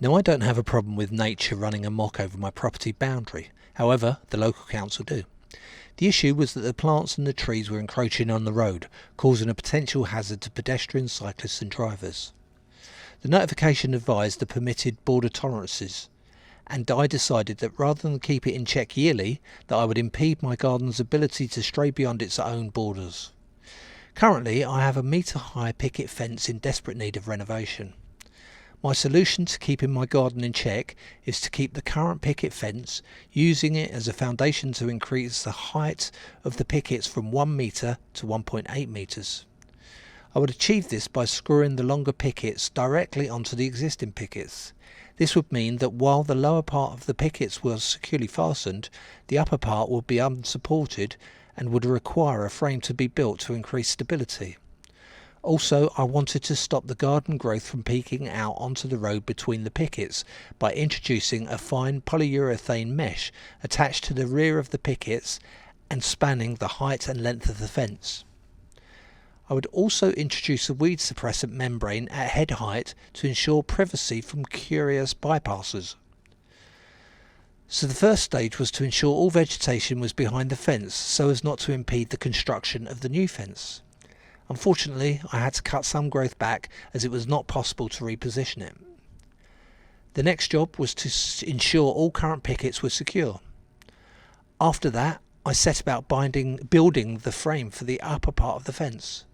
Now, I don't have a problem with nature running amok over my property boundary. However, the local council do. The issue was that the plants and the trees were encroaching on the road, causing a potential hazard to pedestrians, cyclists and drivers. The notification advised the permitted border tolerances, and I decided that rather than keep it in check yearly, that I would impede my garden's ability to stray beyond its own borders. Currently, I have a metre-high picket fence in desperate need of renovation. My solution to keeping my garden in check is to keep the current picket fence, using it as a foundation to increase the height of the pickets from 1 metre to 1.8 metres. I would achieve this by screwing the longer pickets directly onto the existing pickets. This would mean that while the lower part of the pickets was securely fastened, the upper part would be unsupported and would require a frame to be built to increase stability. Also, I wanted to stop the garden growth from peeking out onto the road between the pickets by introducing a fine polyurethane mesh attached to the rear of the pickets and spanning the height and length of the fence. I would also introduce a weed suppressant membrane at head height to ensure privacy from curious bypassers. So the first stage was to ensure all vegetation was behind the fence so as not to impede the construction of the new fence. Unfortunately, I had to cut some growth back as it was not possible to reposition it. The next job was to ensure all current pickets were secure. After that, I set about building the frame for the upper part of the fence.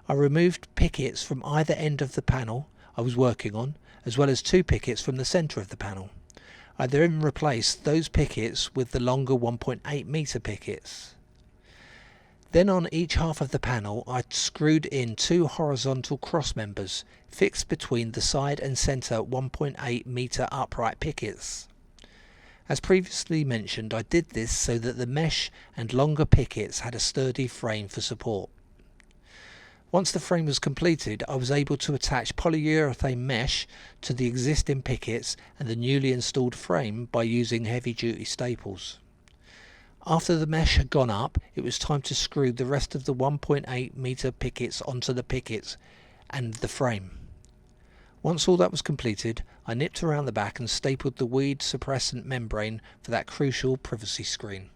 I removed pickets from either end of the panel I was working on, as well as 2 pickets from the centre of the panel. I then replaced those pickets with the longer 1.8 metre pickets. Then on each half of the panel I screwed in 2 horizontal cross members fixed between the side and centre 1.8 metre upright pickets. As previously mentioned, I did this so that the mesh and longer pickets had a sturdy frame for support. Once the frame was completed, I was able to attach polyurethane mesh to the existing pickets and the newly installed frame by using heavy-duty staples. After the mesh had gone up, it was time to screw the rest of the 1.8 metre pickets onto the pickets and the frame. Once all that was completed, I nipped around the back and stapled the weed suppressant membrane for that crucial privacy screen.